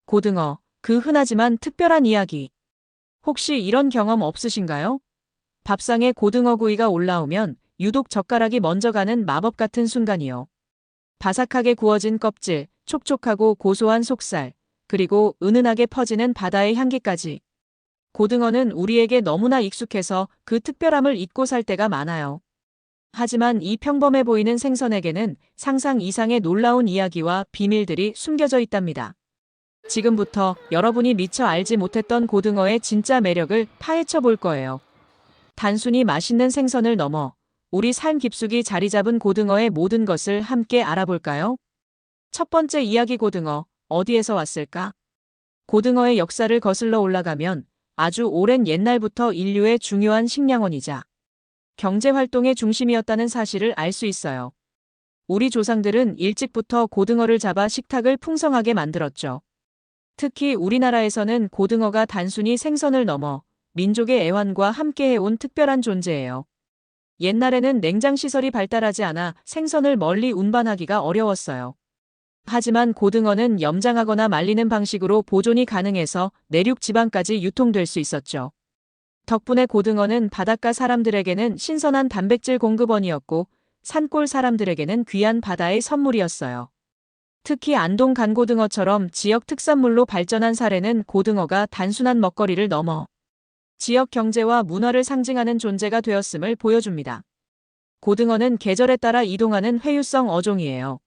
고등어, 그 흔하지만 특별한 이야기. 혹시 이런 경험 없으신가요? 밥상에 고등어 구이가 올라오면 유독 젓가락이 먼저 가는 마법 같은 순간이요. 바삭하게 구워진 껍질, 촉촉하고 고소한 속살, 그리고 은은하게 퍼지는 바다의 향기까지. 고등어는 우리에게 너무나 익숙해서 그 특별함을 잊고 살 때가 많아요. 하지만 이 평범해 보이는 생선에게는 상상 이상의 놀라운 이야기와 비밀들이 숨겨져 있답니다. 지금부터 여러분이 미처 알지 못했던 고등어의 진짜 매력을 파헤쳐 볼 거예요. 단순히 맛있는 생선을 넘어 우리 삶 깊숙이 자리 잡은 고등어의 모든 것을 함께 알아볼까요? 첫 번째 이야기 고등어, 어디에서 왔을까? 고등어의 역사를 거슬러 올라가면 아주 오랜 옛날부터 인류의 중요한 식량원이자 경제활동의 중심이었다는 사실을 알 수 있어요. 우리 조상들은 일찍부터 고등어를 잡아 식탁을 풍성하게 만들었죠. 특히 우리나라에서는 고등어가 단순히 생선을 넘어 민족의 애환과 함께해온 특별한 존재예요. 옛날에는 냉장시설이 발달하지 않아 생선을 멀리 운반하기가 어려웠어요. 하지만 고등어는 염장하거나 말리는 방식으로 보존이 가능해서 내륙 지방까지 유통될 수 있었죠. 덕분에 고등어는 바닷가 사람들에게는 신선한 단백질 공급원이었고 산골 사람들에게는 귀한 바다의 선물이었어요. 특히 안동 간고등어처럼 지역 특산물로 발전한 사례는 고등어가 단순한 먹거리를 넘어 지역 경제와 문화를 상징하는 존재가 되었음을 보여줍니다. 고등어는 계절에 따라 이동하는 회유성 어종이에요.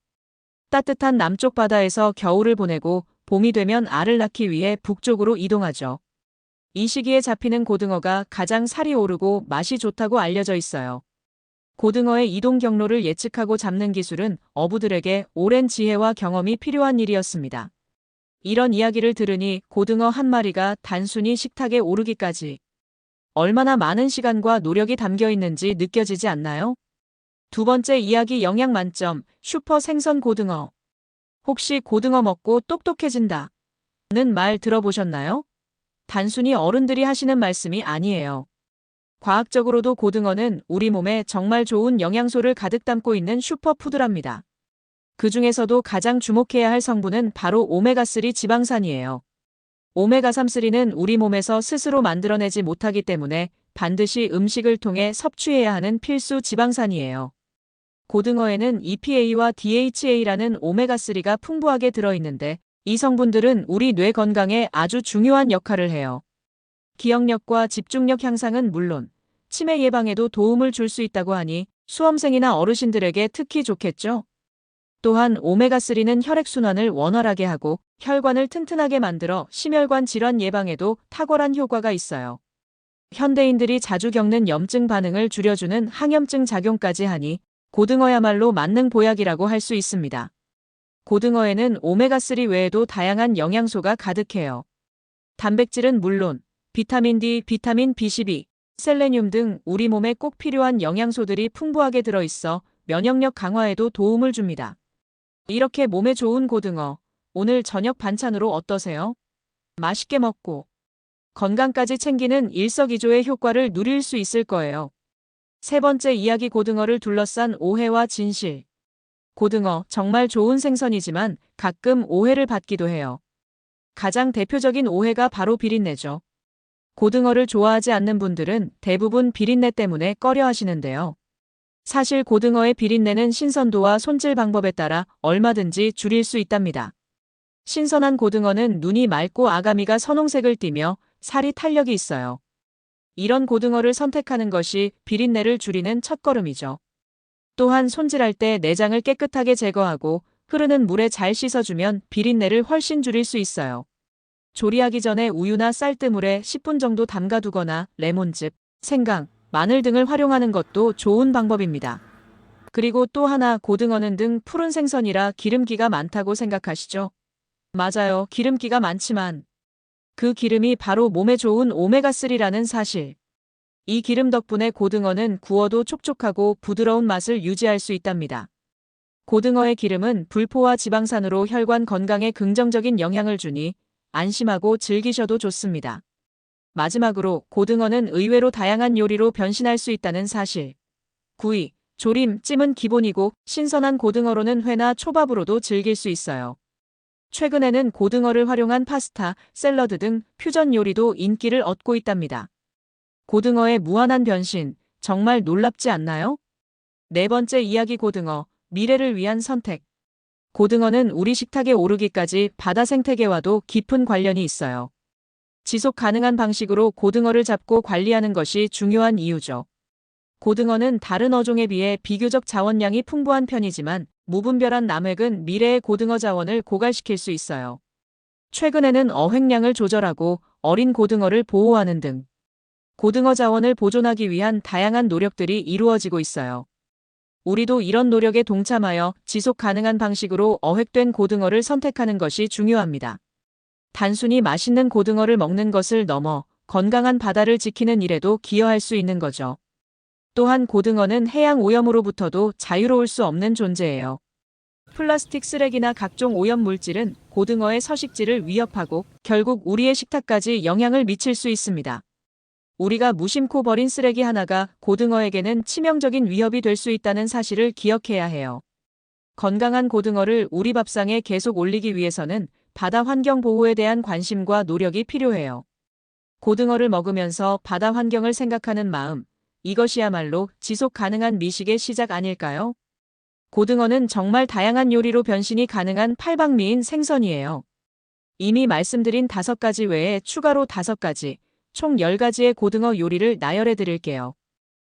따뜻한 남쪽 바다에서 겨울을 보내고 봄이 되면 알을 낳기 위해 북쪽으로 이동하죠. 이 시기에 잡히는 고등어가 가장 살이 오르고 맛이 좋다고 알려져 있어요. 고등어의 이동 경로를 예측하고 잡는 기술은 어부들에게 오랜 지혜와 경험이 필요한 일이었습니다. 이런 이야기를 들으니 고등어 한 마리가 단순히 식탁에 오르기까지 얼마나 많은 시간과 노력이 담겨 있는지 느껴지지 않나요? 두 번째 이야기 영양 만점, 슈퍼 생선 고등어. 혹시 고등어 먹고 똑똑해진다 는 말 들어보셨나요? 단순히 어른들이 하시는 말씀이 아니에요. 과학적으로도 고등어는 우리 몸에 정말 좋은 영양소를 가득 담고 있는 슈퍼푸드랍니다. 그 중에서도 가장 주목해야 할 성분은 바로 오메가3 지방산이에요. 오메가3는 우리 몸에서 스스로 만들어내지 못하기 때문에 반드시 음식을 통해 섭취해야 하는 필수 지방산이에요. 고등어에는 EPA와 DHA라는 오메가3가 풍부하게 들어있는데 이 성분들은 우리 뇌 건강에 아주 중요한 역할을 해요. 기억력과 집중력 향상은 물론 치매 예방에도 도움을 줄 수 있다고 하니 수험생이나 어르신들에게 특히 좋겠죠? 또한 오메가3는 혈액순환을 원활하게 하고 혈관을 튼튼하게 만들어 심혈관 질환 예방에도 탁월한 효과가 있어요. 현대인들이 자주 겪는 염증 반응을 줄여주는 항염증 작용까지 하니 고등어야말로 만능 보약이라고 할 수 있습니다. 고등어에는 오메가3 외에도 다양한 영양소가 가득해요. 단백질은 물론 비타민 D, 비타민 B12, 셀레늄 등 우리 몸에 꼭 필요한 영양소들이 풍부하게 들어있어 면역력 강화에도 도움을 줍니다. 이렇게 몸에 좋은 고등어, 오늘 저녁 반찬으로 어떠세요? 맛있게 먹고 건강까지 챙기는 일석이조의 효과를 누릴 수 있을 거예요. 세 번째 이야기 고등어를 둘러싼 오해와 진실. 고등어, 정말 좋은 생선이지만 가끔 오해를 받기도 해요. 가장 대표적인 오해가 바로 비린내죠. 고등어를 좋아하지 않는 분들은 대부분 비린내 때문에 꺼려 하시는데요. 사실 고등어의 비린내는 신선도와 손질 방법에 따라 얼마든지 줄일 수 있답니다. 신선한 고등어는 눈이 맑고 아가미가 선홍색을 띠며 살이 탄력이 있어요. 이런 고등어를 선택하는 것이 비린내를 줄이는 첫걸음이죠. 또한 손질할 때 내장을 깨끗하게 제거하고 흐르는 물에 잘 씻어주면 비린내를 훨씬 줄일 수 있어요. 조리하기 전에 우유나 쌀뜨물에 10분 정도 담가두거나 레몬즙, 생강, 마늘 등을 활용하는 것도 좋은 방법입니다. 그리고 또 하나 고등어는 등 푸른 생선이라 기름기가 많다고 생각하시죠? 맞아요. 기름기가 많지만 그 기름이 바로 몸에 좋은 오메가3라는 사실. 이 기름 덕분에 고등어는 구워도 촉촉하고 부드러운 맛을 유지할 수 있답니다. 고등어의 기름은 불포화 지방산으로 혈관 건강에 긍정적인 영향을 주니 안심하고 즐기셔도 좋습니다. 마지막으로 고등어는 의외로 다양한 요리로 변신할 수 있다는 사실. 구이, 조림, 찜은 기본이고 신선한 고등어로는 회나 초밥으로도 즐길 수 있어요. 최근에는 고등어를 활용한 파스타, 샐러드 등 퓨전 요리도 인기를 얻고 있답니다. 고등어의 무한한 변신, 정말 놀랍지 않나요? 네 번째 이야기 고등어, 미래를 위한 선택. 고등어는 우리 식탁에 오르기까지 바다 생태계와도 깊은 관련이 있어요. 지속 가능한 방식으로 고등어를 잡고 관리하는 것이 중요한 이유죠. 고등어는 다른 어종에 비해 비교적 자원량이 풍부한 편이지만 무분별한 남획은 미래의 고등어 자원을 고갈시킬 수 있어요. 최근에는 어획량을 조절하고 어린 고등어를 보호하는 등 고등어 자원을 보존하기 위한 다양한 노력들이 이루어지고 있어요. 우리도 이런 노력에 동참하여 지속 가능한 방식으로 어획된 고등어를 선택하는 것이 중요합니다. 단순히 맛있는 고등어를 먹는 것을 넘어 건강한 바다를 지키는 일에도 기여할 수 있는 거죠. 또한 고등어는 해양 오염으로부터도 자유로울 수 없는 존재예요. 플라스틱 쓰레기나 각종 오염 물질은 고등어의 서식지를 위협하고 결국 우리의 식탁까지 영향을 미칠 수 있습니다. 우리가 무심코 버린 쓰레기 하나가 고등어에게는 치명적인 위협이 될 수 있다는 사실을 기억해야 해요. 건강한 고등어를 우리 밥상에 계속 올리기 위해서는 바다 환경 보호에 대한 관심과 노력이 필요해요. 고등어를 먹으면서 바다 환경을 생각하는 마음, 이것이야말로 지속 가능한 미식의 시작 아닐까요? 고등어는 정말 다양한 요리로 변신이 가능한 팔방미인 생선이에요. 이미 말씀드린 5가지 외에 추가로 5가지, 총 10가지의 고등어 요리를 나열해 드릴게요.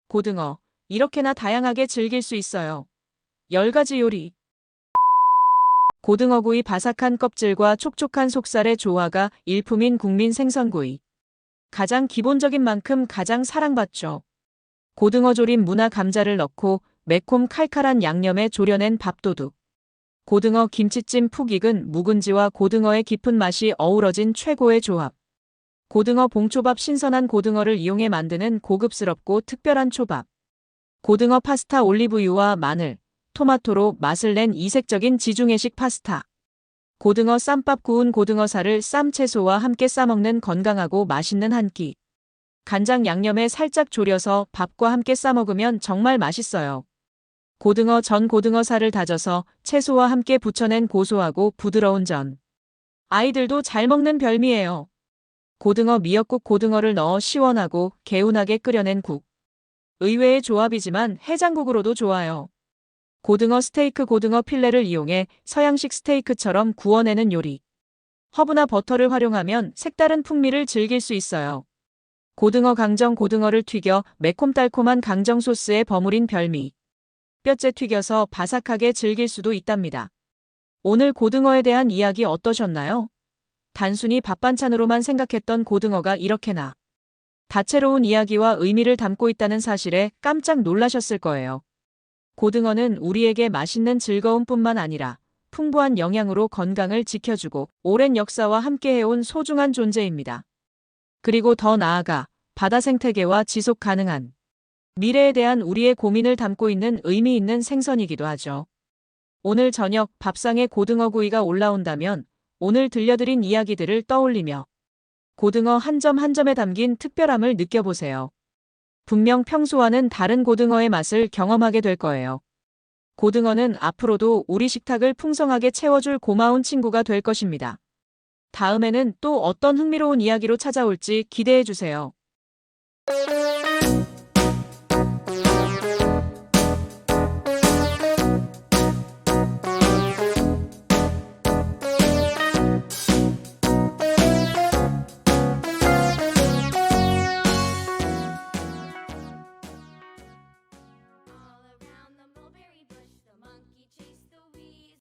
고등어, 이렇게나 다양하게 즐길 수 있어요. 10가지 요리. 고등어구이 바삭한 껍질과 촉촉한 속살의 조화가 일품인 국민 생선구이. 가장 기본적인 만큼 가장 사랑받죠. 고등어 조림 무나 감자를 넣고 매콤 칼칼한 양념에 졸여낸 밥도둑. 고등어 김치찜 푹 익은 묵은지와 고등어의 깊은 맛이 어우러진 최고의 조합. 고등어 봉초밥 신선한 고등어를 이용해 만드는 고급스럽고 특별한 초밥. 고등어 파스타 올리브유와 마늘, 토마토로 맛을 낸 이색적인 지중해식 파스타. 고등어 쌈밥 구운 고등어살을 쌈채소와 함께 싸먹는 건강하고 맛있는 한 끼. 간장 양념에 살짝 졸여서 밥과 함께 싸먹으면 정말 맛있어요. 고등어 전 고등어살을 다져서 채소와 함께 부쳐낸 고소하고 부드러운 전. 아이들도 잘 먹는 별미예요. 고등어 미역국 고등어를 넣어 시원하고 개운하게 끓여낸 국. 의외의 조합이지만 해장국으로도 좋아요. 고등어 스테이크 고등어 필레를 이용해 서양식 스테이크처럼 구워내는 요리. 허브나 버터를 활용하면 색다른 풍미를 즐길 수 있어요. 고등어 강정 고등어를 튀겨 매콤달콤한 강정 소스에 버무린 별미. 뼈째 튀겨서 바삭하게 즐길 수도 있답니다. 오늘 고등어에 대한 이야기 어떠셨나요? 단순히 밥반찬으로만 생각했던 고등어가 이렇게나 다채로운 이야기와 의미를 담고 있다는 사실에 깜짝 놀라셨을 거예요. 고등어는 우리에게 맛있는 즐거움뿐만 아니라 풍부한 영양으로 건강을 지켜주고 오랜 역사와 함께해온 소중한 존재입니다. 그리고 더 나아가 바다 생태계와 지속 가능한 미래에 대한 우리의 고민을 담고 있는 의미 있는 생선이기도 하죠. 오늘 저녁 밥상에 고등어 구이가 올라온다면 오늘 들려드린 이야기들을 떠올리며 고등어 한 점 한 점에 담긴 특별함을 느껴보세요. 분명 평소와는 다른 고등어의 맛을 경험하게 될 거예요. 고등어는 앞으로도 우리 식탁을 풍성하게 채워줄 고마운 친구가 될 것입니다. 다음에는 또 어떤 흥미로운 이야기로 찾아올지 기대해 주세요.